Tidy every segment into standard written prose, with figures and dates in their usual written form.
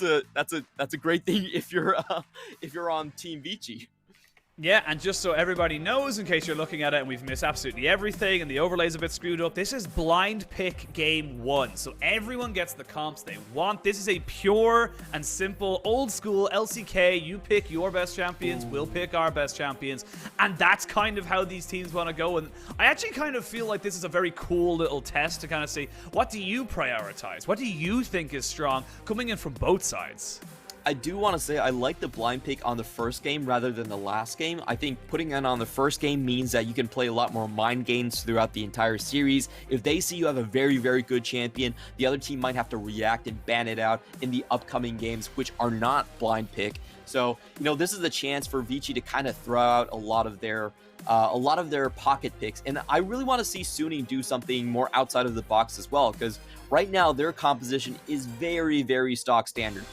that's a great thing if you're on Team Vici. Yeah, and just so everybody knows, in case you're looking at it and we've missed absolutely everything and the overlay's a bit screwed up, this is blind pick game 1. So everyone gets the comps they want. This is a pure and simple, old school LCK. You pick your best champions, we'll pick our best champions. And that's kind of how these teams want to go. And I actually kind of feel like this is a very cool little test to kind of see, what do you prioritize? What do you think is strong coming in from both sides? I do want to say I like the blind pick on the first game rather than the last game. I think putting it on the first game means that you can play a lot more mind games throughout the entire series. If they see you have a very, very good champion, the other team might have to react and ban it out in the upcoming games, which are not blind pick. So, this is the chance for Vici to kind of throw out a lot of their pocket picks. And I really want to see Suni do something more outside of the box as well, because right now their composition is very, very stock standard.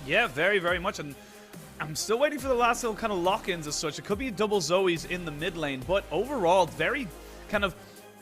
Yeah, very, very much, and I'm still waiting for the last little kind of lock-ins as such. It could be double Zoes in the mid lane, but overall, very kind of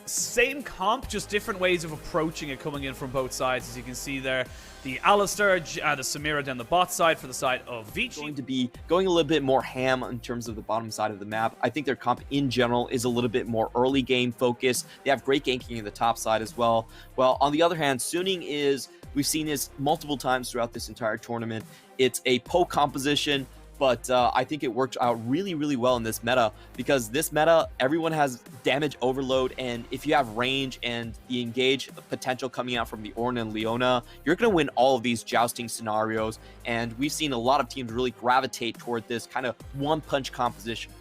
same comp, just different ways of approaching it coming in from both sides. As you can see there, the Alistar, the Samira down the bot side for the side of Vici. Going to be going a little bit more ham in terms of the bottom side of the map. I think their comp in general is a little bit more early game focused. They have great ganking in the top side as well. Well, on the other hand, Suning is... We've seen this multiple times throughout this entire tournament. It's a poke composition, but I think it worked out really, really well in this meta, because this meta, everyone has damage overload, and if you have range and the engage potential coming out from the Ornn and Leona, you're going to win all of these jousting scenarios, and we've seen a lot of teams really gravitate toward this kind of one-punch composition.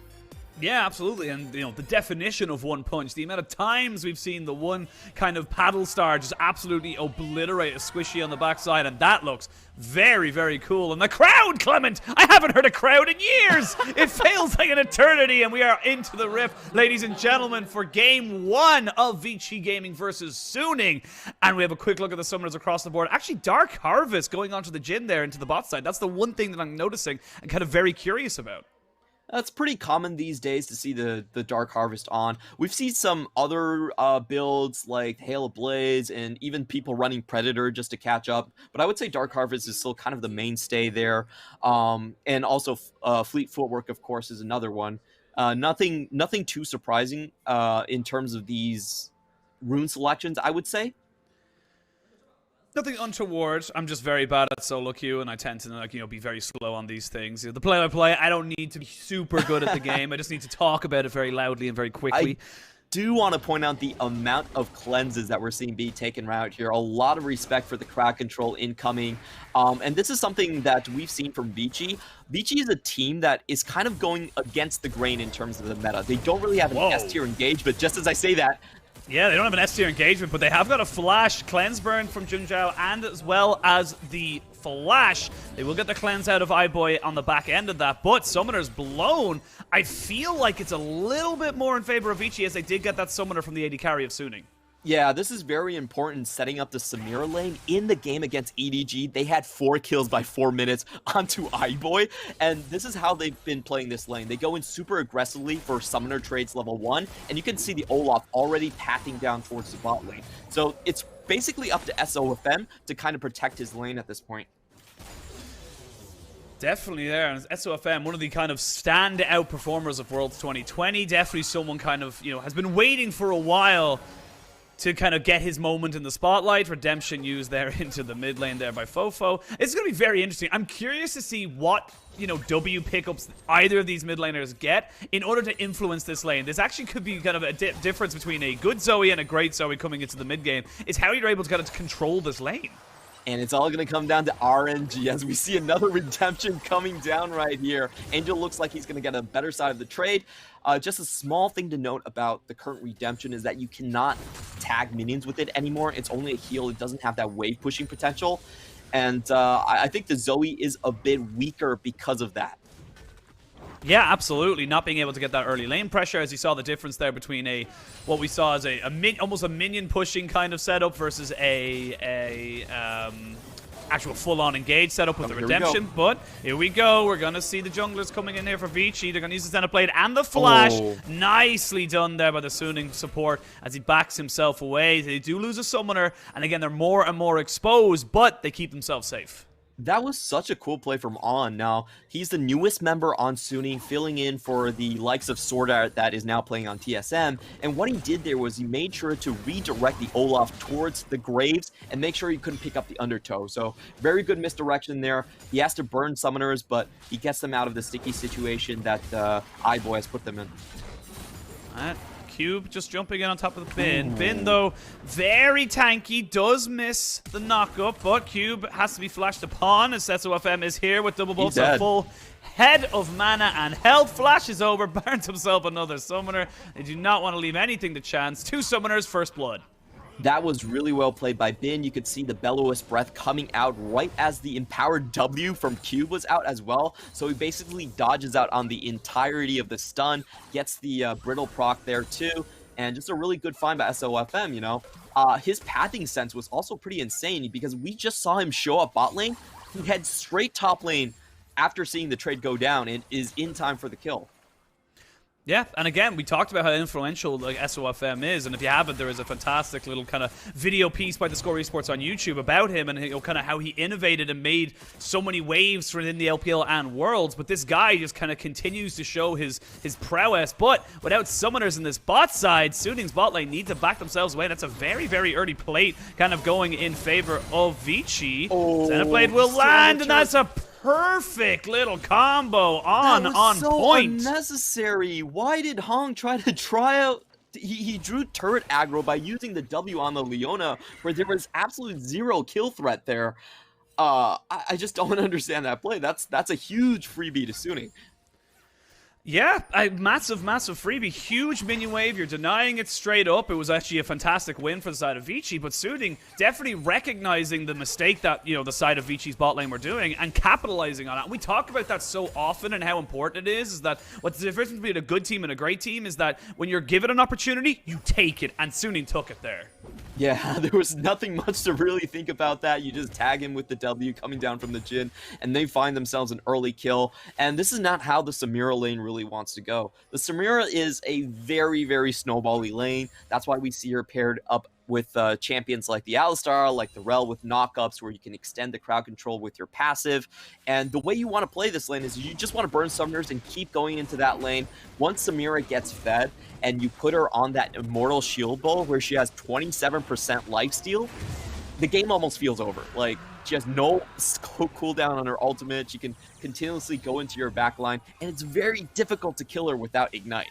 Yeah, absolutely, and the definition of one punch, the amount of times we've seen the one kind of paddle star just absolutely obliterate a squishy on the backside, and that looks very, very cool. And the crowd, Clement! I haven't heard a crowd in years! It feels like an eternity, and we are into the rift, ladies and gentlemen, for game 1 of Vici Gaming versus Suning. And we have a quick look at the summoners across the board. Actually, Dark Harvest going onto the Jhin there into the bot side. That's the one thing that I'm noticing and kind of very curious about. It's pretty common these days to see the Dark Harvest on. We've seen some other builds like Hail of Blaze and even people running Predator just to catch up. But I would say Dark Harvest is still kind of the mainstay there. And also Fleet Footwork, of course, is another one. Nothing too surprising in terms of these rune selections, I would say. Nothing untoward. I'm just very bad at solo queue, and I tend to be very slow on these things. The play-by-play, I don't need to be super good at the game. I just need to talk about it very loudly and very quickly. I do want to point out the amount of cleanses that we're seeing be taken out here. A lot of respect for the crowd control incoming. And this is something that we've seen from Vici. Vici is a team that is kind of going against the grain in terms of the meta. They don't really have an S-tier engage, but just as I say that, yeah, they don't have an S-tier engagement, but they have got a flash cleanse burn from Jinjiao, and as well as the flash. They will get the cleanse out of iBoy on the back end of that, but Summoner's blown. I feel like it's a little bit more in favor of Vici, as they did get that Summoner from the AD carry of Suning. Yeah, this is very important, setting up the Samira lane. In the game against EDG, they had 4 kills by 4 minutes onto iBoy, and this is how they've been playing this lane. They go in super aggressively for Summoner trades level 1, and you can see the Olaf already pathing down towards the bot lane. So it's basically up to SofM to kind of protect his lane at this point. Definitely there, and SofM, one of the kind of standout performers of Worlds 2020, definitely someone kind of, has been waiting for a while to kind of get his moment in the spotlight. Redemption used there into the mid lane there by FoFo. It's going to be very interesting. I'm curious to see what, W pickups either of these mid laners get in order to influence this lane. This actually could be kind of a difference between a good Zoe and a great Zoe coming into the mid game, is how you're able to kind of control this lane. And it's all going to come down to RNG as we see another redemption coming down right here. Angel looks like he's going to get a better side of the trade. Just a small thing to note about the current redemption is that you cannot tag minions with it anymore. It's only a heal. It doesn't have that wave pushing potential. And I think the Zoe is a bit weaker because of that. Yeah, absolutely. Not being able to get that early lane pressure, as you saw the difference there between what we saw as almost a minion pushing kind of setup versus actual full-on engage setup with the redemption. But here we go. We're going to see the junglers coming in here for Vici. They're going to use the Zenith Blade and the flash. Nicely done there by the Suning support as he backs himself away. They do lose a summoner, and again, they're more and more exposed, but they keep themselves safe. That was such a cool play from On. Now, he's the newest member on Suning, filling in for the likes of Sword Art that is now playing on TSM. And what he did there was he made sure to redirect the Olaf towards the Graves and make sure he couldn't pick up the undertow. So, very good misdirection there. He has to burn summoners, but he gets them out of the sticky situation that iBoy has put them in. Alright. Cube just jumping in on top of the Bin. Bin, though, very tanky, does miss the knockup, but Cube has to be flashed upon as SofM is here with double bolts, a full head of mana and health. Flashes over, burns himself another summoner. They do not want to leave anything to chance. 2 summoners, first blood. That was really well played by Bin. You could see the Bellowous Breath coming out right as the Empowered W from Cube was out as well. So he basically dodges out on the entirety of the stun, gets the Brittle proc there too, and just a really good find by SofM, you know. His pathing sense was also pretty insane because we just saw him show up bot lane. He heads straight top lane after seeing the trade go down and is in time for the kill. Yeah, and again, we talked about how influential like SofM is, and if you haven't, there is a fantastic little kind of video piece by the Score Esports on YouTube about him and kind of how he innovated and made so many waves within the LPL and Worlds. But this guy just kind of continues to show his prowess. But without summoners in this bot side, Suning's bot lane need to back themselves away. That's a very, very early plate kind of going in favor of Vici. Xenoblade will land, and that's a perfect little combo on so point. Unnecessary. Why did Hang try out? He drew turret aggro by using the W on the Leona, where there was absolute zero kill threat there. I just don't understand that play. That's a huge freebie to Suning. Yeah, massive freebie. Huge minion wave. You're denying it straight up. It was actually a fantastic win for the side of Vici, but Suning definitely recognizing the mistake that, you know, the side of Vici's bot lane were doing and capitalizing on it. We talk about that so often and how important it is that what's the difference between a good team and a great team is that when you're given an opportunity, you take it, and Suning took it there. Yeah, there was nothing much to really think about that. You just tag him with the W coming down from the Jhin, and they find themselves an early kill. And this is not how the Samira lane really wants to go. The Samira is a very, very snowbally lane. That's why we see her paired up with champions like the Alistar, like the Rel with knockups, where you can extend the crowd control with your passive. And the way you want to play this lane is you just want to burn summoners and keep going into that lane. Once Samira gets fed and you put her on that Immortal Shield Bowl where she has 27% lifesteal, the game almost feels over. Like, she has no cooldown on her ultimate. She can continuously go into your backline, and it's very difficult to kill her without Ignite.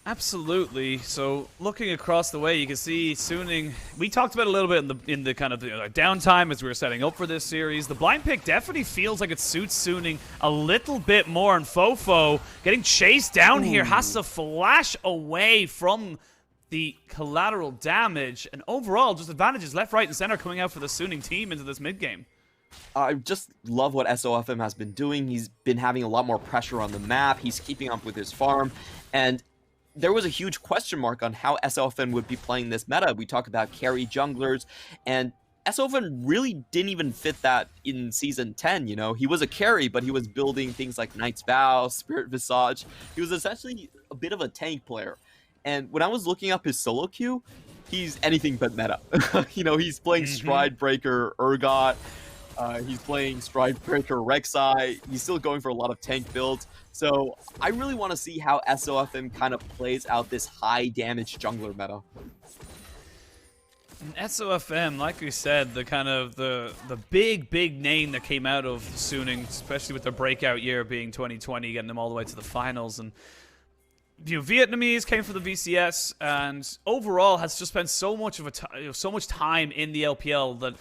Absolutely. So looking across the way, you can see Suning. We talked about it a little bit in the kind of the downtime as we were setting up for this series. The blind pick definitely feels like it suits Suning a little bit more. And FoFo getting chased down here has to flash away from the collateral damage, and overall just advantages left, right, and center coming out for the Suning team into this mid game. I just love what SofM has been doing. He's been having a lot more pressure on the map. He's keeping up with his farm, and there was a huge question mark on how SofM would be playing this meta. We talk about carry junglers, and SofM really didn't even fit that in Season 10, you know? He was a carry, but he was building things like Knight's Vow, Spirit Visage. He was essentially a bit of a tank player. And when I was looking up his solo queue, he's anything but meta. You know, he's playing Stride Breaker, Urgot. He's playing Stride Breaker, Rek'Sai. He's still going for a lot of tank builds. So I really want to see how SofM kind of plays out this high damage jungler meta. SofM, like we said, the kind of the big name that came out of Suning, especially with their breakout year being 2020, getting them all the way to the finals. And you know, Vietnamese came from the VCS, and overall has just spent so much time in the LPL that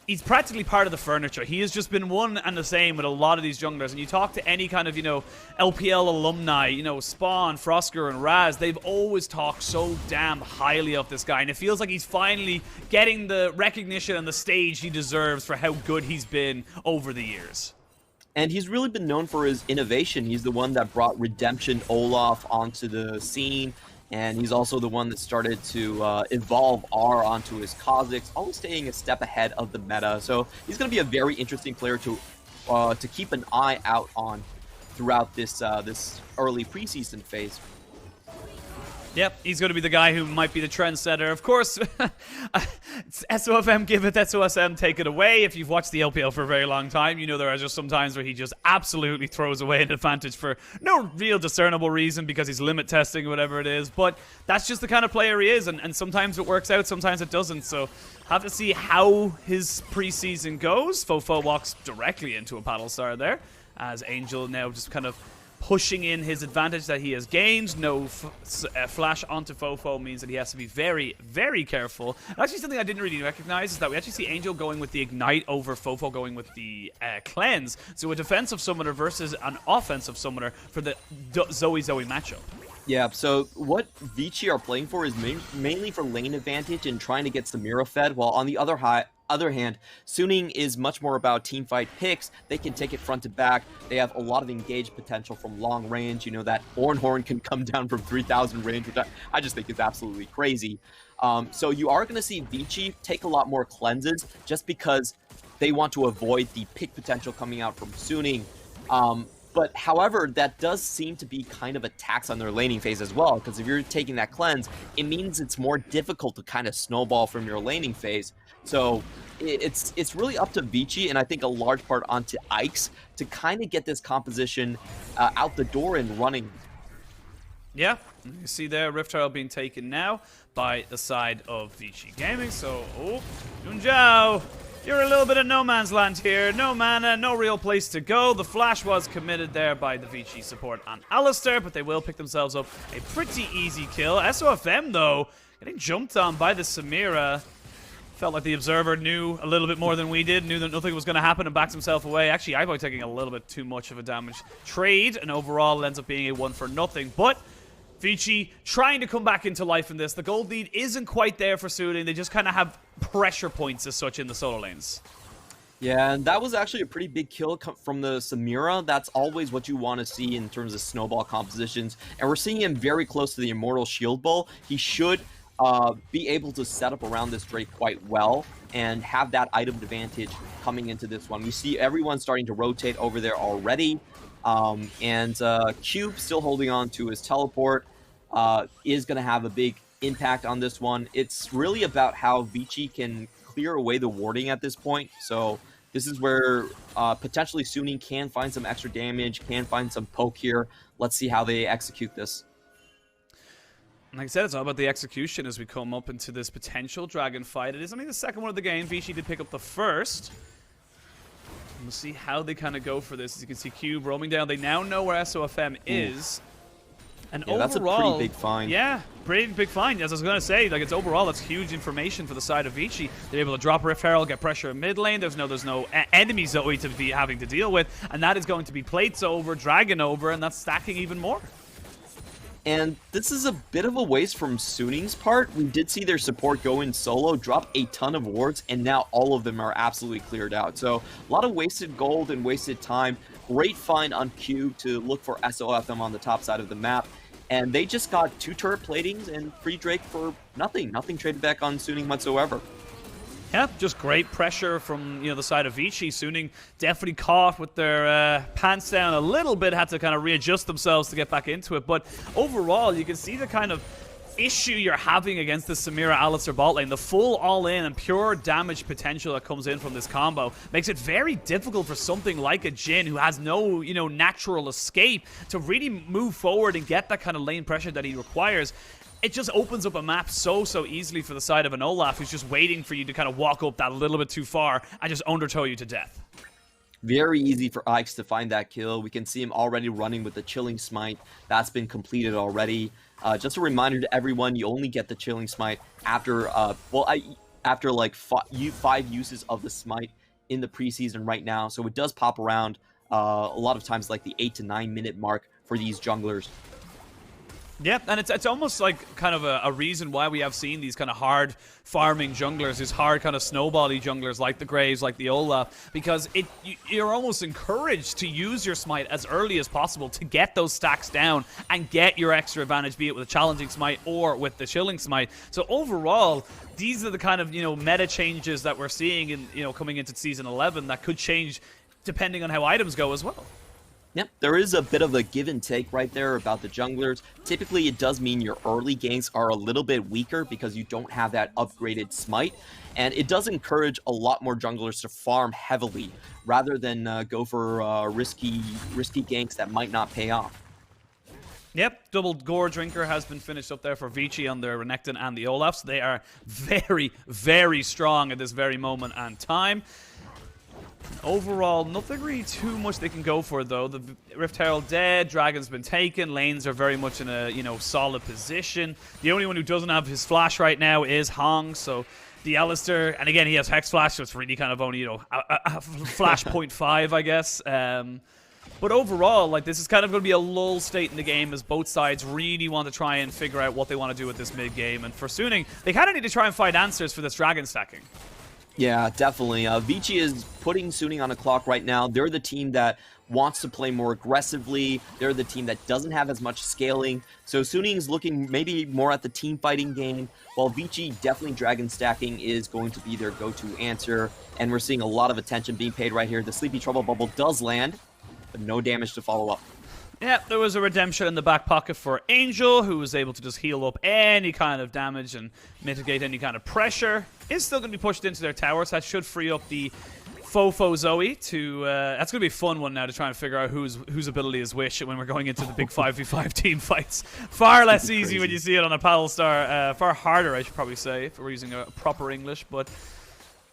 he's practically part of the furniture. He has just been one and the same with a lot of these junglers. And you talk to any kind of, you know, LPL alumni, you know, Spawn, Frosker, and Raz, they've always talked so damn highly of this guy. And it feels like he's finally getting the recognition and the stage he deserves for how good he's been over the years. And he's really been known for his innovation. He's the one that brought Redemption Olaf onto the scene. And he's also the one that started to evolve R onto his Kha'Zix, always staying a step ahead of the meta. So he's going to be a very interesting player to keep an eye out on throughout this this early preseason phase. Yep, he's going to be the guy who might be the trendsetter. Of course, SofM give it, SOSM take it away. If you've watched the LPL for a very long time, you know there are just some times where he just absolutely throws away an advantage for no real discernible reason because he's limit testing or whatever it is. But that's just the kind of player he is, and sometimes it works out, sometimes it doesn't. So have to see how his preseason goes. FoFo walks directly into a paddle star there, as Jgl now just kind of pushing in his advantage that he has gained. No flash onto FoFo means that he has to be very, very careful. Actually, something I didn't really recognize is that we actually see Jgl going with the Ignite over FoFo going with the Cleanse. So a defensive summoner versus an offensive summoner for the Zoe matchup. Yeah, so what Vici are playing for is mainly for lane advantage and trying to get Samira fed, while on the other hand, Suning is much more about teamfight picks. They can take it front to back. They have a lot of engaged potential from long range. You know, that Ornn can come down from 3,000 range, which I just think is absolutely crazy. So you are going to see Vici take a lot more cleanses just because they want to avoid the pick potential coming out from Suning. But however, that does seem to be kind of a tax on their laning phase as well, because if you're taking that cleanse, it means it's more difficult to kind of snowball from your laning phase. So it's really up to Vici, and I think a large part onto Aix to kind of get this composition out the door and running. Yeah, you see there, Rift Herald being taken now by the side of Vici Gaming. So, Jinjiao, you're a little bit of no man's land here. No mana, no real place to go. The flash was committed there by the Vici support on Alistar, but they will pick themselves up a pretty easy kill. SofM, though, getting jumped on by the Samira. Felt like the Observer knew a little bit more than we did, knew that nothing was going to happen and backed himself away. Actually, iBoy taking a little bit too much of a damage trade, and overall it ends up being a 1-for-0. But Vici trying to come back into life in this. The gold lead isn't quite there for Suning. They just kind of have pressure points as such in the solo lanes. Yeah, and that was actually a pretty big kill from the Samira. That's always what you want to see in terms of snowball compositions. And we're seeing him very close to the Immortal Shield Bowl. He should be able to set up around this Drake quite well and have that item advantage coming into this one. We see everyone starting to rotate over there already. And Cube still holding on to his teleport is going to have a big impact on this one. It's really about how Vici can clear away the warding at this point. So this is where potentially Suning can find some extra damage, can find some poke here. Let's see how they execute this. Like I said, it's all about the execution as we come up into this potential dragon fight. It is only the second one of the game. Vici did pick up the first. We'll see how they kind of go for this. As you can see, Cube roaming down. They now know where SofM is. And yeah, overall, that's a pretty big find. Yeah, pretty big find. As I was going to say, like it's overall, that's huge information for the side of Vici. They're able to drop Rift Herald, get pressure in mid lane. There's no enemy Zoe to be having to deal with, and that is going to be plates over, dragon over, and that's stacking even more. And this is a bit of a waste from Suning's part. We did see their support go in solo, drop a ton of wards, and now all of them are absolutely cleared out. So a lot of wasted gold and wasted time. Great find on Q to look for SofM on the top side of the map. And they just got 2 turret platings and free Drake for nothing. Nothing traded back on Suning whatsoever. Yeah, just great pressure from the side of Vici. Suning definitely caught with their pants down a little bit, had to kind of readjust themselves to get back into it. But overall, you can see the kind of issue you're having against the Samira Alistar bot lane. The full all-in and pure damage potential that comes in from this combo makes it very difficult for something like a Jhin who has no, natural escape to really move forward and get that kind of lane pressure that he requires. It just opens up a map so easily for the side of an Olaf who's just waiting for you to kind of walk up that little bit too far and just undertow you to death. Very easy for Aix to find that kill. We can see him already running with the Chilling Smite. That's been completed already. Just a reminder to everyone, you only get the Chilling Smite after, after like 5 uses of the Smite in the preseason right now. So it does pop around a lot of times like the 8 to 9 minute mark for these junglers. Yeah, and it's almost like kind of a reason why we have seen these kind of hard farming junglers, these hard kind of snowbally junglers like the Graves, like the Olaf, because you're almost encouraged to use your Smite as early as possible to get those stacks down and get your extra advantage, be it with a challenging Smite or with the Chilling Smite. So overall, these are the kind of, meta changes that we're seeing in, coming into Season 11 that could change depending on how items go as well. Yep, there is a bit of a give and take right there about the junglers. Typically, it does mean your early ganks are a little bit weaker because you don't have that upgraded smite, and it does encourage a lot more junglers to farm heavily rather than go for risky ganks that might not pay off. Yep, double gore drinker has been finished up there for Vici on their Renekton and the Olaf. So they are very, very strong at this very moment and time. Overall, nothing really too much they can go for, though. The Rift Herald dead, Dragon's been taken, lanes are very much in a, solid position. The only one who doesn't have his flash right now is Hang, so the Alistar, and again, he has Hex Flash, so it's really kind of only, a flash 0.5, I guess. But overall, like, this is kind of going to be a lull state in the game as both sides really want to try and figure out what they want to do with this mid-game. And for Suning, they kind of need to try and find answers for this Dragon stacking. Yeah, definitely. Vici is putting Suning on a clock right now. They're the team that wants to play more aggressively. They're the team that doesn't have as much scaling. So Suning's looking maybe more at the team fighting game, while Vici, definitely Dragon stacking is going to be their go-to answer. And we're seeing a lot of attention being paid right here. The Sleepy Trouble Bubble does land, but no damage to follow up. Yeah, there was a redemption in the back pocket for Jgl, who was able to just heal up any kind of damage and mitigate any kind of pressure. Is still going to be pushed into their towers. That should free up the FoFo Zoe to... that's going to be a fun one now to try and figure out whose ability is which when we're going into the big 5v5 team fights. Far less easy when you see it on a Alistar. Far harder, I should probably say, if we're using a proper English. But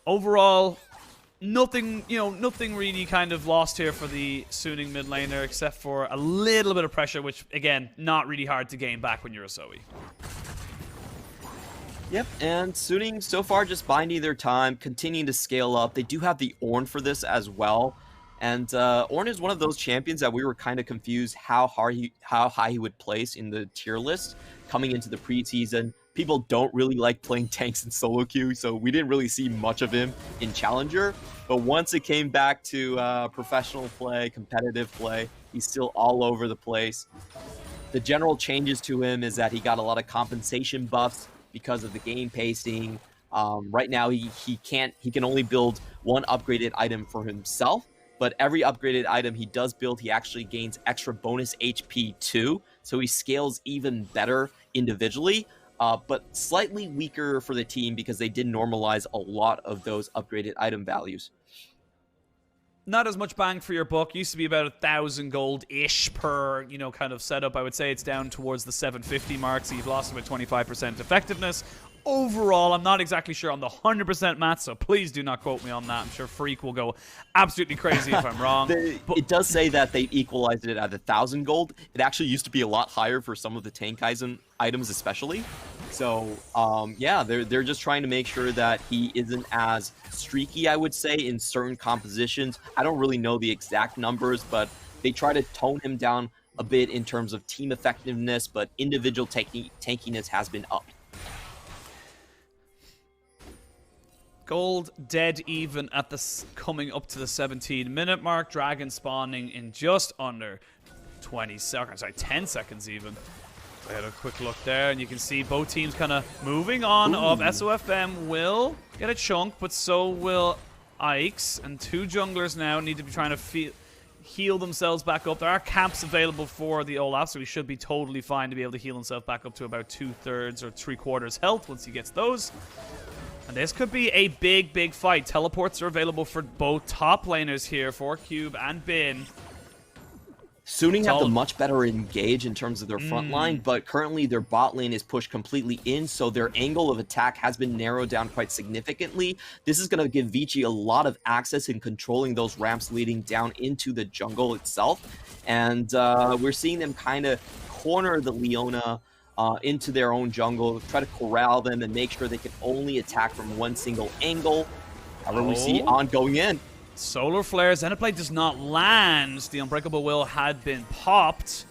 overall... Nothing really kind of lost here for the Suning mid laner, except for a little bit of pressure, which, again, not really hard to gain back when you're a Zoe. Yep, and Suning so far just biding their time, continuing to scale up. They do have the Ornn for this as well. And Ornn is one of those champions that we were kind of confused how high he would place in the tier list coming into the preseason. People don't really like playing tanks in solo queue, so we didn't really see much of him in Challenger. But once it came back to professional play, competitive play, he's still all over the place. The general changes to him is that he got a lot of compensation buffs because of the game pacing. Right now, he can only build one upgraded item for himself, but every upgraded item he does build, he actually gains extra bonus HP too, so he scales even better individually. But slightly weaker for the team because they did normalize a lot of those upgraded item values. Not as much bang for your buck. Used to be about 1,000 gold-ish per, kind of setup. I would say it's down towards the 750 mark, so you've lost about 25% effectiveness. Overall, I'm not exactly sure on the 100% math, so please do not quote me on that. I'm sure Freak will go absolutely crazy if I'm wrong. It does say that they equalized it at 1,000 gold. It actually used to be a lot higher for some of the tank items especially. So, yeah, they're just trying to make sure that he isn't as streaky, I would say, in certain compositions. I don't really know the exact numbers, but they try to tone him down a bit in terms of team effectiveness, but individual tankiness has been upped. Gold dead even at the coming up to the 17-minute mark. Dragon spawning in just under 10 seconds even. I had a quick look there, and you can see both teams kind of moving on. Of SofM will get a chunk, but so will Aix. And two junglers now need to be trying to heal themselves back up. There are camps available for the Olaf, so he should be totally fine to be able to heal himself back up to about 2/3 or 3/4 health once he gets those. And this could be a big, big fight. Teleports are available for both top laners here, for Cube and Bin. Suning have the much better engage in terms of their front line, but currently their bot lane is pushed completely in, so their angle of attack has been narrowed down quite significantly. This is going to give Vici a lot of access in controlling those ramps leading down into the jungle itself. And we're seeing them kind of corner the Leona into their own jungle, try to corral them and make sure they can only attack from one single angle. However, we see On going in. Solar Flares, Xenoblade does not land. The Unbreakable Will had been popped.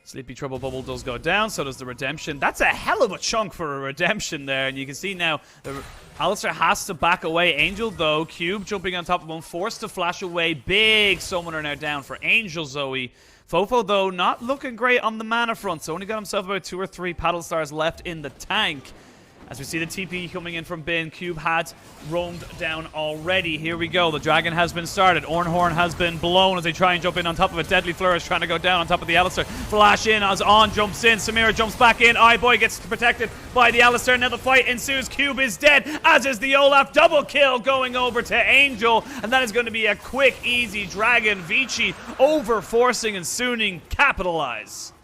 Sleepy Trouble Bubble does go down, so does the Redemption. That's a hell of a chunk for a Redemption there, and you can see now Alistar has to back away. Jgl, though, Cube jumping on top of him, forced to flash away. Big Summoner now down for Jgl Zoe. FoFo, though, not looking great on the mana front, so only got himself about 2 or 3 Paddle Stars left in the tank. As we see the TP coming in from Bin, Cube had roamed down already. Here we go. The dragon has been started. Ornn has been blown as they try and jump in on top of it. Deadly Flourish trying to go down on top of the Alistar. Flash in as On jumps in. Samira jumps back in. iBoy gets protected by the Alistar. Now the fight ensues. Cube is dead, as is the Olaf. Double kill going over to Jgl. And that is going to be a quick, easy dragon. Vici over forcing and Suning capitalize.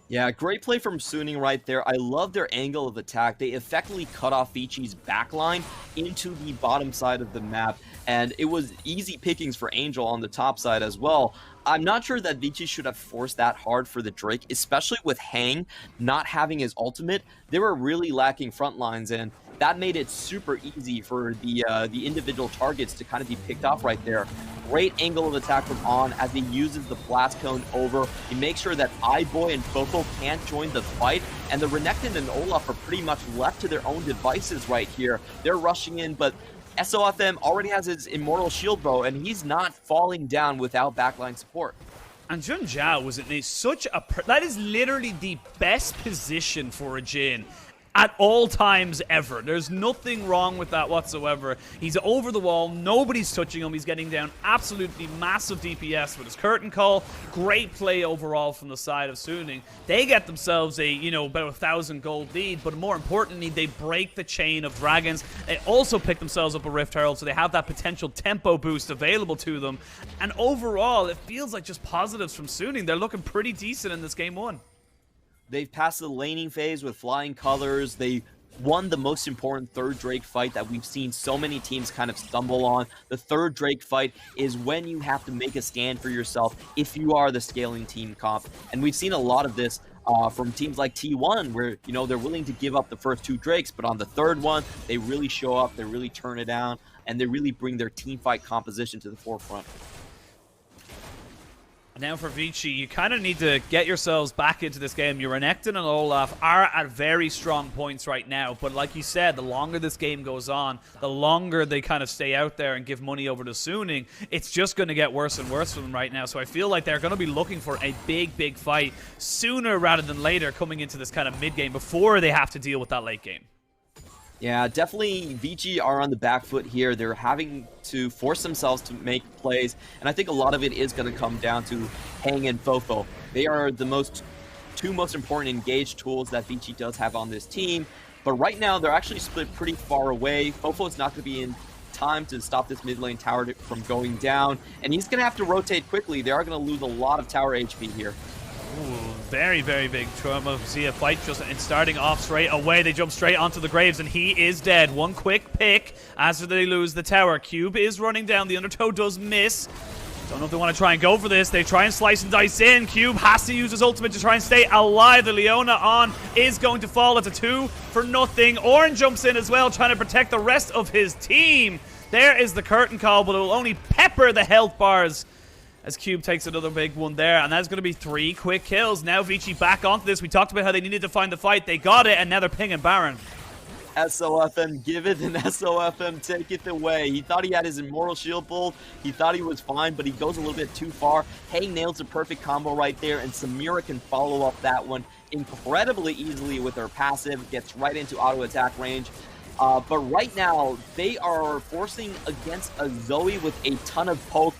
Yeah, great play from Suning right there. I love their angle of attack. They effectively cut off Vici's backline into the bottom side of the map, and it was easy pickings for Jgl on the top side as well. I'm not sure that Vici should have forced that hard for the Drake, especially with Hang not having his ultimate. They were really lacking front lines, and that made it super easy for the individual targets to kind of be picked off right there. Great angle of attack from On as he uses the blast cone over. He makes sure that iBoy and FoFo can't join the fight, and the Renekton and Olaf are pretty much left to their own devices right here. They're rushing in, but SofM already has his Immortal Shield Bow, and he's not falling down without backline support. And Jinjiao was in such a... that is literally the best position for a Jhin at all times ever. There's nothing wrong with that whatsoever. He's over the wall. Nobody's touching him. He's getting down absolutely massive DPS with his curtain call. Great play overall from the side of Suning. They get themselves a, about 1,000 gold lead, but more importantly, they break the chain of dragons. They also pick themselves up a Rift Herald, so they have that potential tempo boost available to them. And overall, it feels like just positives from Suning. They're looking pretty decent in this game one. They've passed the laning phase with flying colors. They won the most important third Drake fight that we've seen so many teams kind of stumble on. The third Drake fight is when you have to make a stand for yourself if you are the scaling team comp. And we've seen a lot of this from teams like T1, where, they're willing to give up the first 2 Drakes, but on the third one, they really show up, they really turn it down, and they really bring their team fight composition to the forefront. Now for Vici, you kind of need to get yourselves back into this game. Your Renekton and Olaf are at very strong points right now, but like you said, the longer this game goes on, the longer they kind of stay out there and give money over to Suning, it's just going to get worse and worse for them right now. So I feel like they're going to be looking for a big fight sooner rather than later coming into this kind of mid-game before they have to deal with that late game. Yeah, definitely Vici are on the back foot here. They're having to force themselves to make plays, and I think a lot of it is going to come down to Hang and FoFo. They are the two most important engaged tools that Vici does have on this team, but right now they're actually split pretty far away. FoFo is not going to be in time to stop this mid lane tower from going down, and he's going to have to rotate quickly. They are going to lose a lot of tower HP here. Ooh, very big trauma. See a fight just starting off straight away. They jump straight onto the Graves, and he is dead. One quick pick as they lose the tower. Cube is running down. The Undertow does miss. Don't know if they want to try and go for this. They try and slice and dice in. Cube has to use his ultimate to try and stay alive. The Leona On is going to fall. It's a 2 for nothing. Ornn jumps in as well, trying to protect the rest of his team. There is the curtain call, but it will only pepper the health bars as Cube takes another big one there, and that's going to be 3 quick kills. Now Vici back onto this. We talked about how they needed to find the fight. They got it, and now they're pinging Baron. SofM, give it, and SofM, take it away. He thought he had his Immortal Shield Bolt. He thought he was fine, but he goes a little bit too far. Hang nails a perfect combo right there, and Samira can follow up that one incredibly easily with her passive. Gets right into auto attack range. But right now, they are forcing against a Zoe with a ton of poke.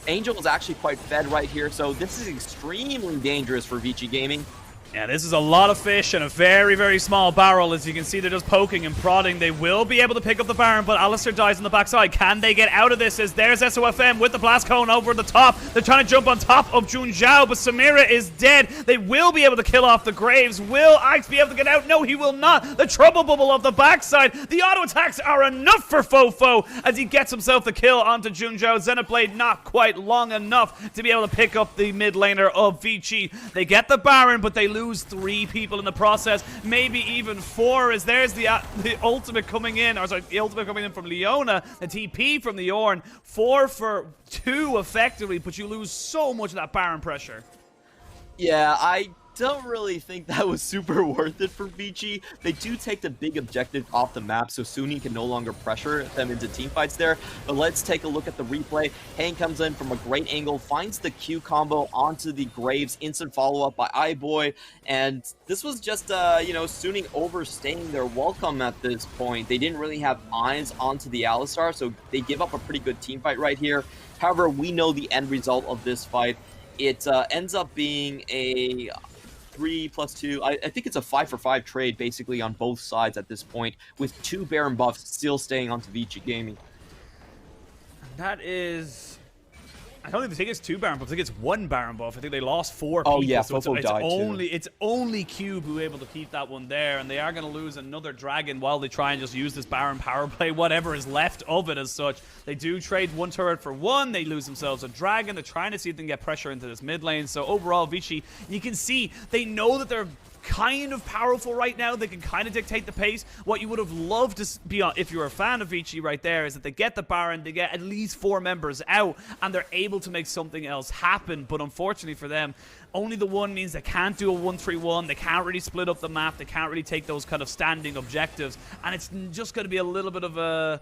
Jgl is actually quite fed right here, so this is extremely dangerous for Vici Gaming. Yeah, this is a lot of fish and a very small barrel. As you can see, they're just poking and prodding. They will be able to pick up the Baron, but Alistar dies on the backside. Can they get out of this? As there's SofM with the blast cone over the top. They're trying to jump on top of Jinjiao, but Samira is dead. They will be able to kill off the Graves. Will Aix be able to get out? No, he will not. The trouble bubble of the backside. The auto attacks are enough for FoFo as he gets himself the kill onto Jinjiao. Xenoblade not quite long enough to be able to pick up the mid laner of Vici. They get the Baron, but they lose 3 people in the process, maybe even 4, as there's the ultimate coming in, or sorry, the ultimate coming in from Leona, the TP from the Ornn. 4 for 2 effectively, but you lose so much of that Baron pressure. Yeah, I don't really think that was super worth it for Vici. They do take the big objective off the map, so Sunning can no longer pressure them into teamfights there. But let's take a look at the replay. Hang comes in from a great angle, finds the Q combo onto the Graves, instant follow-up by iBoy, and this was just, you know, Sunning overstaying their welcome at this point. They didn't really have eyes onto the Alistar, so they give up a pretty good team fight right here. However, we know the end result of this fight. It ends up being a 3+2. I think it's a 5-for-5 trade basically on both sides at this point, with 2 Baron buffs still staying onto Vici Gaming. That is... I don't think it's 2 Baron buffs. I think it's 1 Baron buff. I think they lost 4 people. Oh yeah, so FoFo died too. It's only Cube who able to keep that one there, and they are going to lose another Dragon while they try and just use this Baron power play, whatever is left of it as such. They do trade 1 turret for 1. They lose themselves a Dragon. They're trying to see if they can get pressure into this mid lane. So overall, Vici, you can see they know that they're kind of powerful right now. They can kind of dictate the pace. What you would have loved to be on, if you're a fan of Vici right there, is that they get the Baron, they get at least 4 members out, and they're able to make something else happen. But unfortunately for them, only the 1 means they can't do a 1-3-1. They can't really split up the map. They can't really take those kind of standing objectives. And it's just going to be a little bit of a,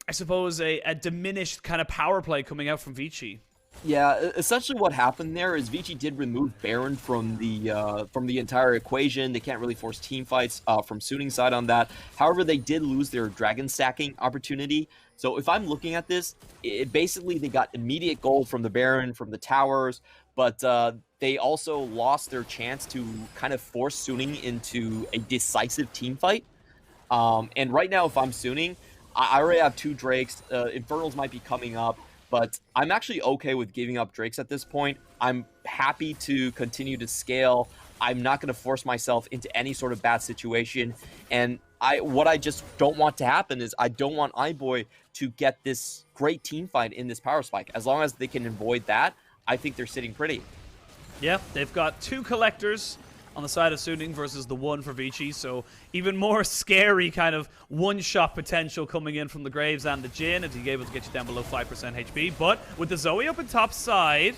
I suppose, a diminished kind of power play coming out from Vici. Yeah, essentially what happened there is Vici did remove Baron from the entire equation. They can't really force team fights from Sunning's side on that. However, they did lose their dragon stacking opportunity. So if I'm looking at this, basically they got immediate gold from the Baron, from the towers, but they also lost their chance to kind of force Sunning into a decisive team fight. And right now, if I'm Sunning, I already have 2 Drakes. Infernals might be coming up. But I'm actually okay with giving up Drakes at this point. I'm happy to continue to scale. I'm not going to force myself into any sort of bad situation. And what I just don't want to happen is I don't want iBoy to get this great team fight in this power spike. As long as they can avoid that, I think they're sitting pretty. Yeah, they've got 2 collectors on the side of Sunning versus the 1 for Vici, so even more scary kind of one-shot potential coming in from the Graves and the Jhin, as he's able to get you down below 5% HP. But with the Zoe up in top side,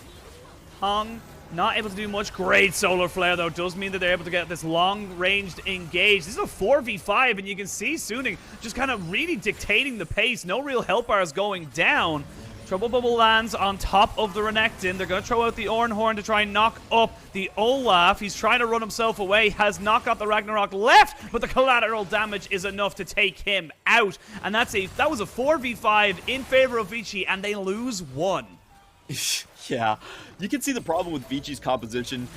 Hang not able to do much. Great solar flare, though, does mean that they're able to get this long-ranged engage. This is a 4v5, and you can see Sunning just kind of really dictating the pace. No real help bars going down. Trouble Bubble lands on top of the Renekton. They're going to throw out the Ornn Horn to try and knock up the Olaf. He's trying to run himself away. Has not got the Ragnarok left, but the collateral damage is enough to take him out. And that was a 4v5 in favor of Vici, and they lose 1. Yeah, you can see the problem with Vici's composition.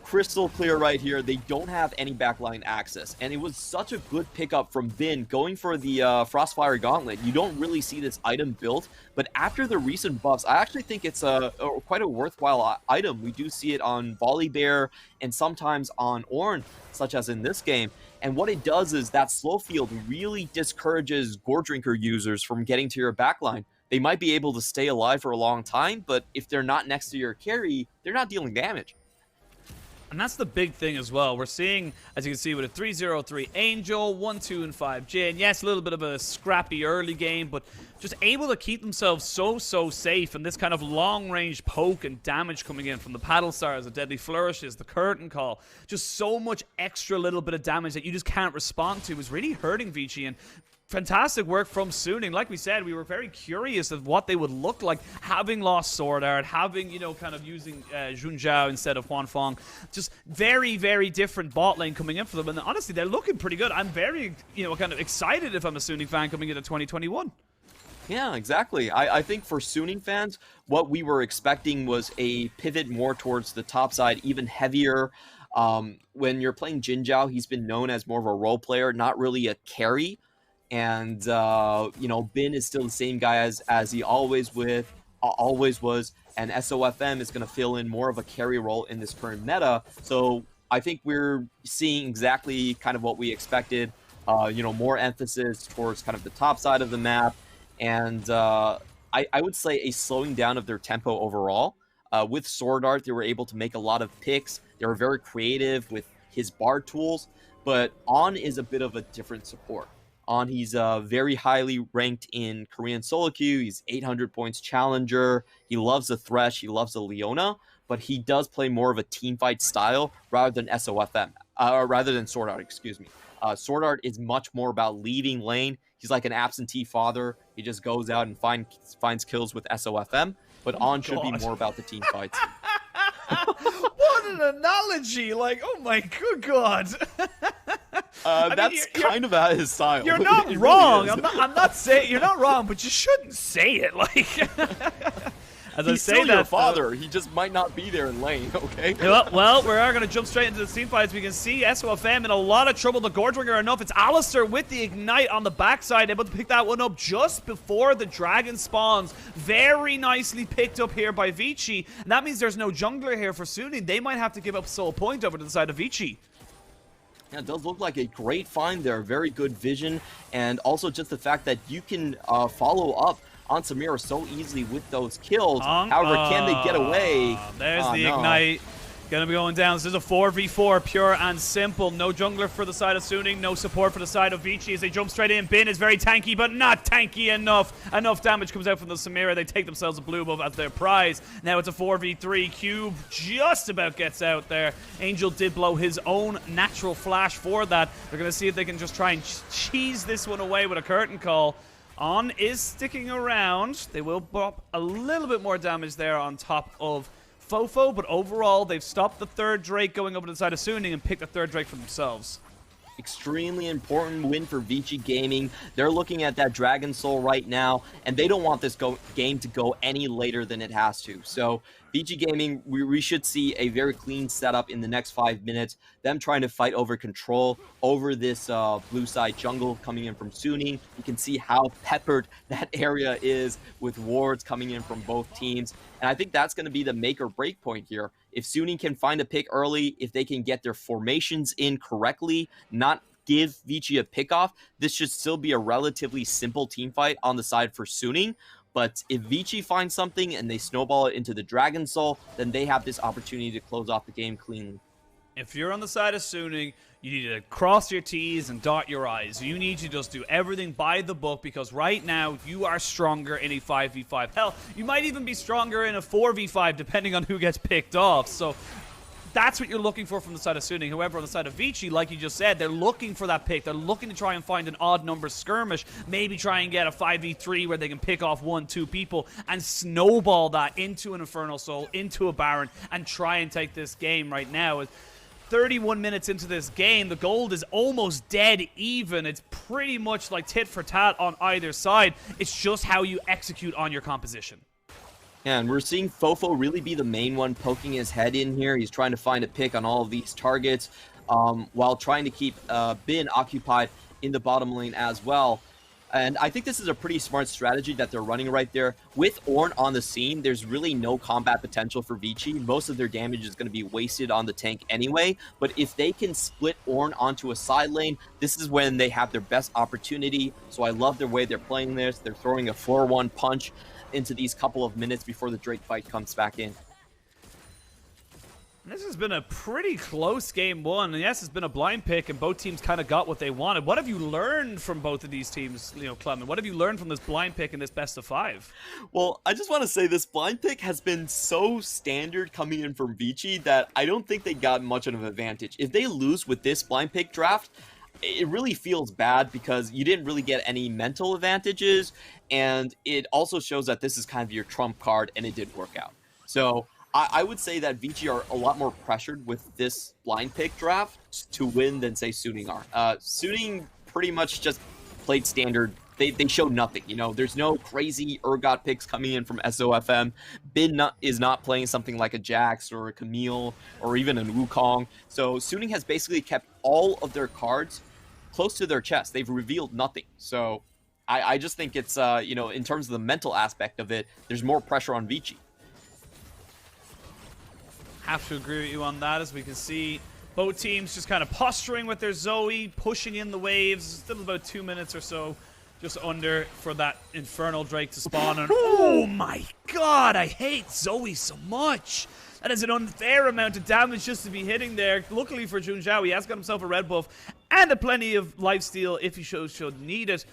Crystal clear right here. They don't have any backline access, and it was such a good pickup from Vin going for the Frostfire Gauntlet. You don't really see this item built, but after the recent buffs, I actually think it's quite a worthwhile item. We do see it on Volibear and sometimes on Ornn, such as in this game. And what it does is that slow field really discourages Gore Drinker users from getting to your backline. They might be able to stay alive for a long time, but if they're not next to your carry, they're not dealing damage. And that's the big thing as well. We're seeing, as you can see, with a 3-0-3 Angel, 1-2 and 5 Jhin. Yes, a little bit of a scrappy early game, but just able to keep themselves so safe. And this kind of long-range poke and damage coming in from the Paddle Stars, the Deadly Flourishes, the Curtain Call. Just so much extra little bit of damage that you just can't respond to is really hurting Vici. And fantastic work from Sunning. Like we said, we were very curious of what they would look like having lost Sword Art, having, you know, kind of using Jinjiao instead of Huanfeng. Just very different bot lane coming in for them. And honestly, they're looking pretty good. I'm very, you know, kind of excited if I'm a Sunning fan coming into 2021. Yeah, exactly. I think for Sunning fans, what we were expecting was a pivot more towards the top side, even heavier. When you're playing Jinjiao, he's been known as more of a role player, not really a carry. And, you know, Bin is still the same guy as he always was, and SofM is going to fill in more of a carry role in this current meta. So I think we're seeing exactly kind of what we expected, you know, more emphasis towards kind of the top side of the map, and I would say a slowing down of their tempo overall. With Sword Art, they were able to make a lot of picks. They were very creative with his bard tools, but On is a bit of a different support. On, he's very highly ranked in Korean solo queue. He's 800 points challenger. He loves the Thresh. He loves the Leona. but he does play more of a team fight style rather than SOFM, rather than Sword Art, excuse me. Sword Art is much more about leading lane. He's like an absentee father. He just goes out and finds kills with SOFM, but On should be more about the team fights. What an analogy! Like, oh my good god. That's kind of his style. You're not wrong. Really I'm not saying you're not wrong, but you shouldn't say it. Like, as he's still your father. He just might not be there in lane. Okay. Well, we are going to jump straight into the team fights. We can see SOFM in a lot of trouble. The Gorgebringer enough. It's Alistar with the Ignite on the backside, able to pick that one up just before the dragon spawns. Very nicely picked up here by Vici. And that means there's no jungler here for Suning. They might have to give up soul point over to the side of Vici. Yeah, it does look like a great find there. Very good vision. And also just the fact that you can follow up on Samira so easily with those kills. However, can they get away? There's the Ignite. Gonna be going down. This is a 4v4, pure and simple. No jungler for the side of Suning, no support for the side of Vici as they jump straight in. Bin is very tanky, but not tanky enough. Enough damage comes out from the Samira. They take themselves a blue buff as their prize. Now it's a 4v3. Cube just about gets out there. Angel did blow his own natural flash for that. They're gonna see if they can just try and cheese this one away with a curtain call. On is sticking around. They will bop a little bit more damage there on top of FoFo, but overall, they've stopped the third Drake going over to the side of Suning and picked the third Drake for themselves. Extremely important win for Vici Gaming. They're looking at that Dragon Soul right now, and they don't want this game to go any later than it has to. So Vici Gaming, we should see a very clean setup in the next 5 minutes. Them trying to fight over control over this blue side jungle coming in from Suning. You can see how peppered that area is with wards coming in from both teams. And I think that's going to be the make or break point here. If Suning can find a pick early, if they can get their formations in correctly, not give Vici a pick off, this should still be a relatively simple team fight on the side for Suning. But if Vici finds something and they snowball it into the Dragon Soul, then they have this opportunity to close off the game cleanly. If you're on the side of Suning, you need to cross your T's and dot your I's. You need to just do everything by the book because right now you are stronger in a 5v5. Hell, you might even be stronger in a 4v5 depending on who gets picked off. So that's what you're looking for from the side of Suning. However, on the side of Vici, like you just said, they're looking for that pick. They're looking to try and find an odd number skirmish, maybe try and get a 5v3 where they can pick off 1-2 people and snowball that into an Infernal Soul, into a Baron, and try and take this game right now. 31 minutes into this game, the gold is almost dead even. It's pretty much like tit for tat on either side. It's just how you execute on your composition. Yeah, and we're seeing FoFo really be the main one poking his head in here. He's trying to find a pick on all of these targets while trying to keep Bin occupied in the bottom lane as well. And I think this is a pretty smart strategy that they're running right there. With Ornn on the scene, there's really no combat potential for Vici. Most of their damage is going to be wasted on the tank anyway. But if they can split Ornn onto a side lane, this is when they have their best opportunity. So I love the way they're playing this. They're throwing a 4-1 punch into these couple of minutes before the Drake fight comes back in. This has been a pretty close game one. And yes, it's been a blind pick, and both teams kind of got what they wanted. What have you learned from both of these teams, Clement? What have you learned from this blind pick in this best of 5? Well, I just want to say this blind pick has been so standard coming in from Vici that I don't think they got much of an advantage. If they lose with this blind pick draft, it really feels bad because you didn't really get any mental advantages, and it also shows that this is kind of your trump card, and it didn't work out. So I would say that Vici are a lot more pressured with this blind pick draft to win than, say, Suning are. Suning pretty much just played standard. They showed nothing. There's no crazy Urgot picks coming in from SOFM. Bin is not playing something like a Jax or a Camille or even a Wukong. So Suning has basically kept all of their cards close to their chest. They've revealed nothing. So I just think it's, in terms of the mental aspect of it, there's more pressure on Vici. Have to agree with you on that, as we can see both teams just kind of posturing with their Zoe, pushing in the waves. Still about 2 minutes or so, just under, for that Infernal Drake to spawn. And oh my god, I hate Zoe so much. That is an unfair amount of damage just to be hitting there. Luckily for Jinjiao, he has got himself a red buff and a plenty of lifesteal if he should need it.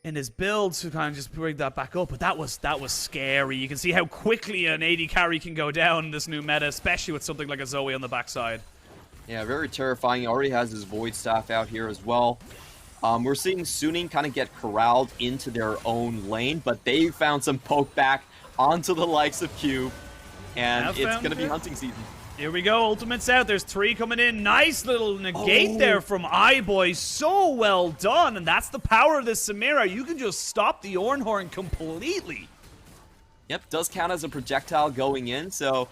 in his build to kind of just bring that back up. But that was scary. You can see how quickly an AD carry can go down in this new meta, especially with something like a Zoe on the backside. Yeah, very terrifying. He already has his Void Staff out here as well. We're seeing Suning kind of get corralled into their own lane, but they found some poke back onto the likes of Cube, and it's going to be hunting season. Here we go, ultimate's out. There's 3 coming in. Nice little negate there from iBoy. So well done, and that's the power of this Samira. You can just stop the Ornn completely. Yep, does count as a projectile going in, so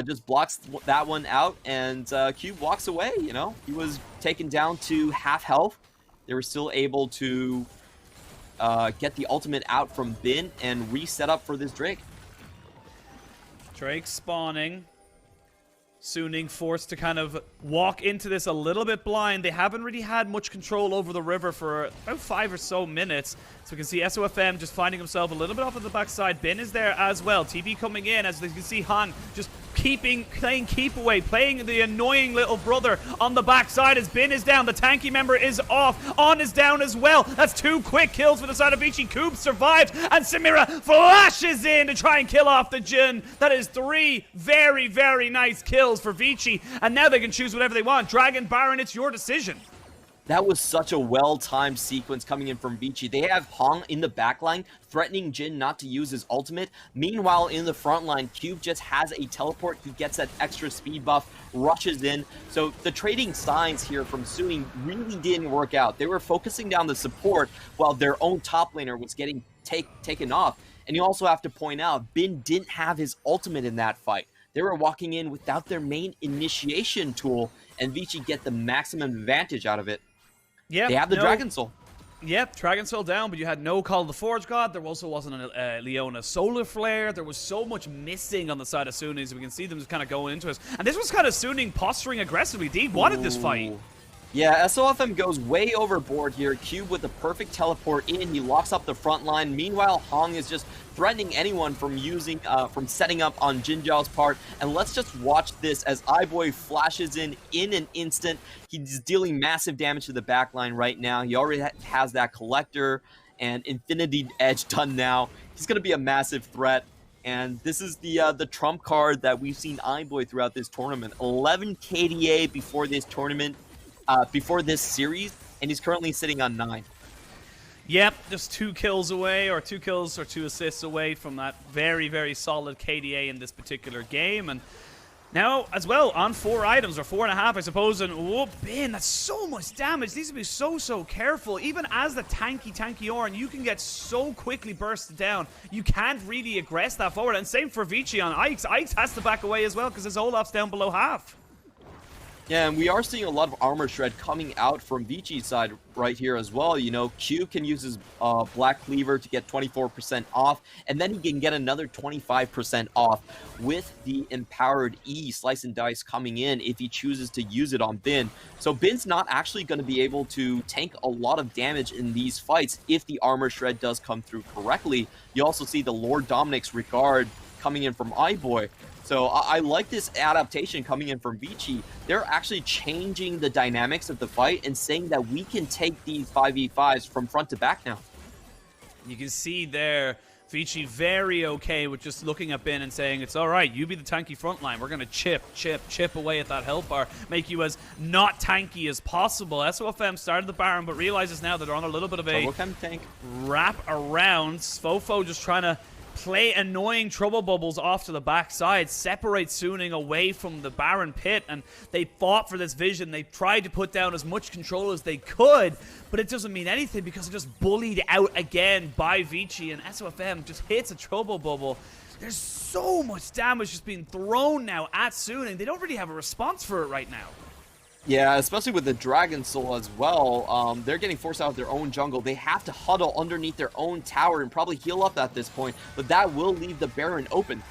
just blocks that one out, and Cube walks away, you know. He was taken down to half health. They were still able to get the ultimate out from Bin and reset up for this Drake. Drake spawning. Suning forced to kind of walk into this a little bit blind. They haven't really had much control over the river for about 5 or so minutes. So we can see SofM just finding himself a little bit off of the backside. Bin is there as well. TP coming in, as you can see Hang just playing keep away, playing the annoying little brother on the backside as Bin is down. The tanky member is off. On is down as well. That's 2 quick kills for the side of Vici. Coob survived, and Samira flashes in to try and kill off the Jhin. That is 3 very, very nice kills for Vici, and now they can choose whatever they want. Dragon, Baron, it's your decision. That was such a well-timed sequence coming in from Vici. They have Hang in the backline, threatening Jhin not to use his ultimate. Meanwhile, in the front line, Cube just has a teleport. He gets that extra speed buff, rushes in. So the trading signs here from Suning really didn't work out. They were focusing down the support while their own top laner was getting taken off. And you also have to point out, Bin didn't have his ultimate in that fight. They were walking in without their main initiation tool, and Vici get the maximum advantage out of it. Yeah, they have the Dragon Soul. Yep, Dragon Soul down, but you had no Call of the Forge God. There also wasn't a Leona Solar Flare. There was so much missing on the side of Suning, so we can see them just kind of going into it. And this was kind of Suning posturing aggressively. They wanted this fight. Yeah, SofM goes way overboard here. Cube with the perfect teleport in. He locks up the front line. Meanwhile, Hang is just threatening anyone from setting up on Jinjiao's part. And let's just watch this as iBoy flashes in an instant. He's dealing massive damage to the backline right now. He already has that collector and Infinity Edge done now. He's going to be a massive threat. And this is the trump card that we've seen iBoy throughout this tournament. 11 KDA before this tournament. Before this series, and he's currently sitting on 9. Yep, just 2 kills away, or 2 kills or 2 assists away from that very, very solid KDA in this particular game. And now, as well, on 4 items, or 4.5, I suppose, and whoop, Bin, that's so much damage. These would be so careful. Even as the tanky Ornn, you can get so quickly bursted down. You can't really aggress that forward, and same for Vici on Aix. Aix has to back away as well, because his Olaf's down below half. Yeah, and we are seeing a lot of armor shred coming out from Vici's side right here as well. You know, Q can use his Black Cleaver to get 24% off, and then he can get another 25% off with the Empowered E Slice and Dice coming in if he chooses to use it on Bin. So Bin's not actually going to be able to tank a lot of damage in these fights if the armor shred does come through correctly. You also see the Lord Dominic's Regard coming in from iBoy. So I like this adaptation coming in from Vici. They're actually changing the dynamics of the fight and saying that we can take these 5v5s from front to back now. You can see there, Vici very okay with just looking at Bin and saying, it's all right, you be the tanky front line. We're going to chip away at that health bar, make you as not tanky as possible. SofM started the Baron, but realizes now that they're on a little bit of a wrap around. FoFo just trying to play annoying trouble bubbles off to the backside, separate Suning away from the Baron pit, and they fought for this vision. They tried to put down as much control as they could, but it doesn't mean anything because they're just bullied out again by Vici, and SofM just hits a trouble bubble. There's so much damage just being thrown now at Suning. They don't really have a response for it right now. Yeah, especially with the Dragon Soul as well. They're getting forced out of their own jungle. They have to huddle underneath their own tower and probably heal up at this point, but that will leave the Baron open.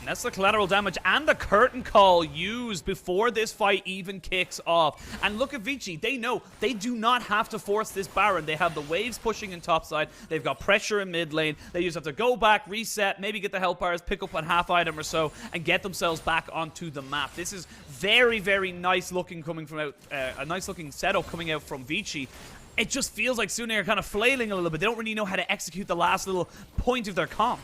And that's the collateral damage and the curtain call used before this fight even kicks off. And look at Vici. They know they do not have to force this Baron. They have the waves pushing in topside. They've got pressure in mid lane. They just have to go back, reset, maybe get the health bars, pick up a half item or so, and get themselves back onto the map. This is very, very nice looking coming from out, a nice looking setup coming out from Vici. it just feels like Suning are kind of flailing a little bit. They don't really know how to execute the last little point of their comp.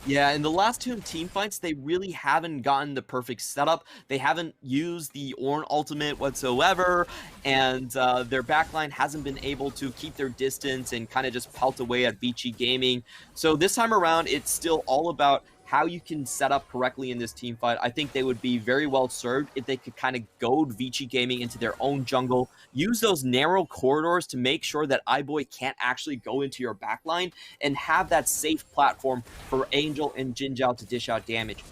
Yeah, in the last two team fights, they really haven't gotten the perfect setup. They haven't used the Ornn ultimate whatsoever, and their backline hasn't been able to keep their distance and kind of just pelt away at Vici Gaming. So this time around, it's still all about how you can set up correctly in this team fight. I think they would be very well served if they could kind of goad Vici Gaming into their own jungle, use those narrow corridors to make sure that iBoy can't actually go into your backline, and have that safe platform for Jgl and Jinjiao to dish out damage.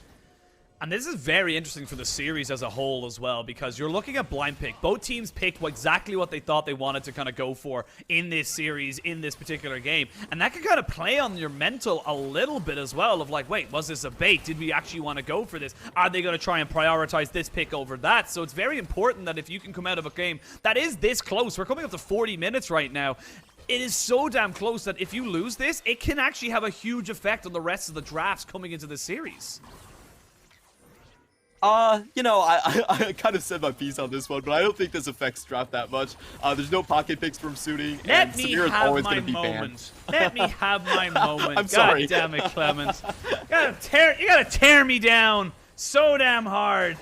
And this is very interesting for the series as a whole as well, because you're looking at blind pick. Both teams picked exactly what they thought they wanted to kind of go for in this series, in this particular game. And that can kind of play on your mental a little bit as well of like, wait, was this a bait? Did we actually want to go for this? Are they going to try and prioritize this pick over that? So it's very important that if you can come out of a game that is this close, we're coming up to 40 minutes right now, it is so damn close that if you lose this, it can actually have a huge effect on the rest of the drafts coming into the series. You know, I kind of said my piece on this one, but I don't think this affects draft that much. There's no pocket picks from Suning, and Samira's always going to be banned. Let me have my moment. I'm sorry. God damn it, Clemens. You gotta tear me down so damn hard.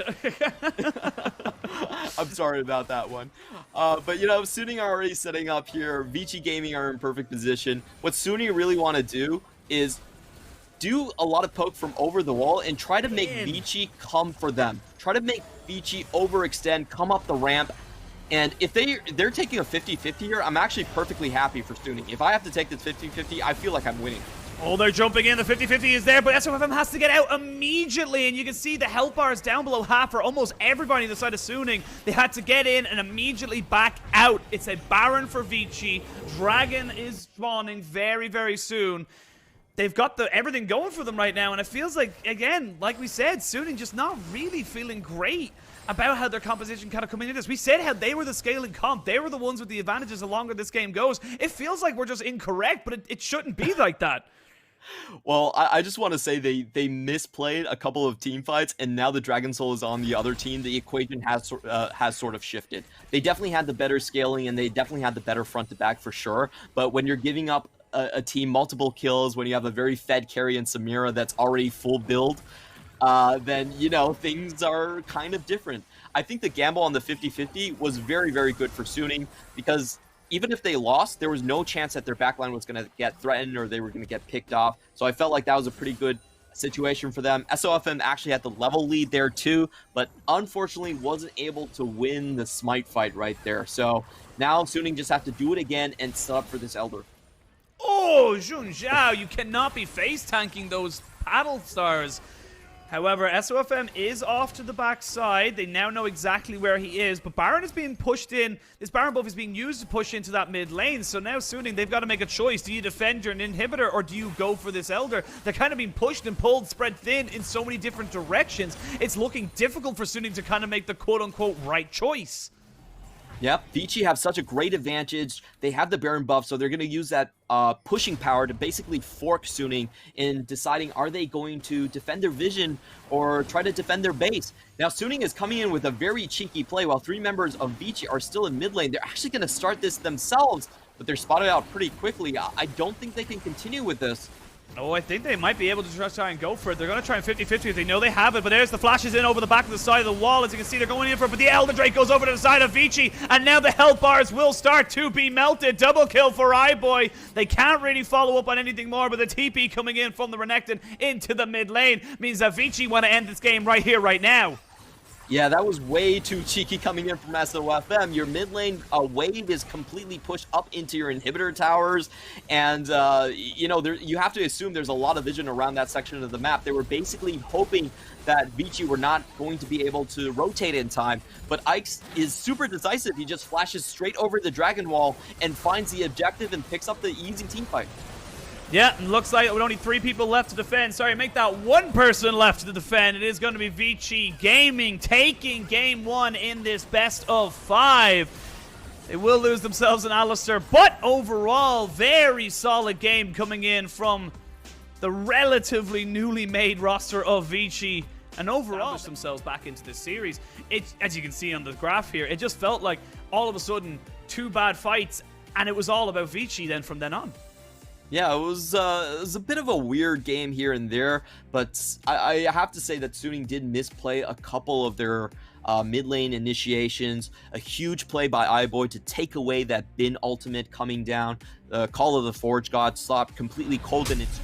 I'm sorry about that one. But, you know, Suning are already setting up here. Vici Gaming are in perfect position. What Suning really want to do is do a lot of poke from over the wall and try to make Vici come for them. Try to make Vici overextend, come up the ramp. And if they're taking a 50-50 here, I'm actually perfectly happy for Suning. If I have to take this 50-50, I feel like I'm winning. Oh, they're jumping in. The 50-50 is there, but SofM has to get out immediately. And you can see the health bars down below half for almost everybody on the side of Suning. They had to get in and immediately back out. It's a Baron for Vici. Dragon is spawning very, very soon. They've got everything going for them right now, and it feels like, again, like we said, Suning just not really feeling great about how their composition kind of coming into this. We said how they were the scaling comp. They were the ones with the advantages the longer this game goes. It feels like we're just incorrect, but it shouldn't be like that. Well, I just want to say they misplayed a couple of team fights, and now the Dragon Soul is on the other team. The equation has sort of shifted. They definitely had the better scaling, and they definitely had the better front to back for sure. But when you're giving up a team multiple kills, when you have a very fed carry in Samira that's already full build, then, you know, things are kind of different. I think the gamble on the 50-50 was very, very good for Suning, because even if they lost, there was no chance that their backline was going to get threatened or they were going to get picked off. So I felt like that was a pretty good situation for them. SofM actually had the level lead there too, but unfortunately wasn't able to win the smite fight right there. So now Suning just have to do it again and set up for this Elder. Oh, Jinjiao, you cannot be face tanking those paddle stars. However, SofM is off to the backside. They now know exactly where he is, but Baron is being pushed in. This Baron buff is being used to push into that mid lane, so now Suning, they've got to make a choice. Do you defend your inhibitor, or do you go for this Elder? They're kind of being pushed and pulled, spread thin in so many different directions. It's looking difficult for Suning to kind of make the quote-unquote right choice. Yep, Vici have such a great advantage. They have the Baron buff, so they're going to use that pushing power to basically fork Suning in deciding, are they going to defend their vision or try to defend their base. Now, Suning is coming in with a very cheeky play. While 3 members of Vici are still in mid lane, they're actually going to start this themselves, but they're spotted out pretty quickly. I don't think they can continue with this. Oh, I think they might be able to try and go for it. They're going to try and 50-50 if they know they have it, but there's the flashes in over the back of the side of the wall. As you can see, they're going in for it, but the Elder Drake goes over to the side of Vici, and now the health bars will start to be melted. Double kill for iBoy. They can't really follow up on anything more, but the TP coming in from the Renekton into the mid lane means that Vici want to end this game right here, right now. Yeah, that was way too cheeky coming in from SofM. Your mid lane wave is completely pushed up into your inhibitor towers, and you know, you have to assume there's a lot of vision around that section of the map. They were basically hoping that Vici were not going to be able to rotate in time, but Aix is super decisive. He just flashes straight over the Dragon Wall and finds the objective and picks up the easy team fight. Yeah, and looks like with only 3 people left to defend. Sorry, make that 1 person left to defend. It is going to be Vici Gaming taking game 1 in this best of 5. They will lose themselves an Alistar, but overall, very solid game coming in from the relatively newly made roster of Vici. And overall, themselves back into this series. As you can see on the graph here, it just felt like all of a sudden 2 bad fights and it was all about Vici then from then on. Yeah, it was a bit of a weird game here and there, but I have to say that Suning did misplay a couple of their mid lane initiations. A huge play by iBoy to take away that Bin ultimate coming down. Call of the Forge God stopped completely cold in its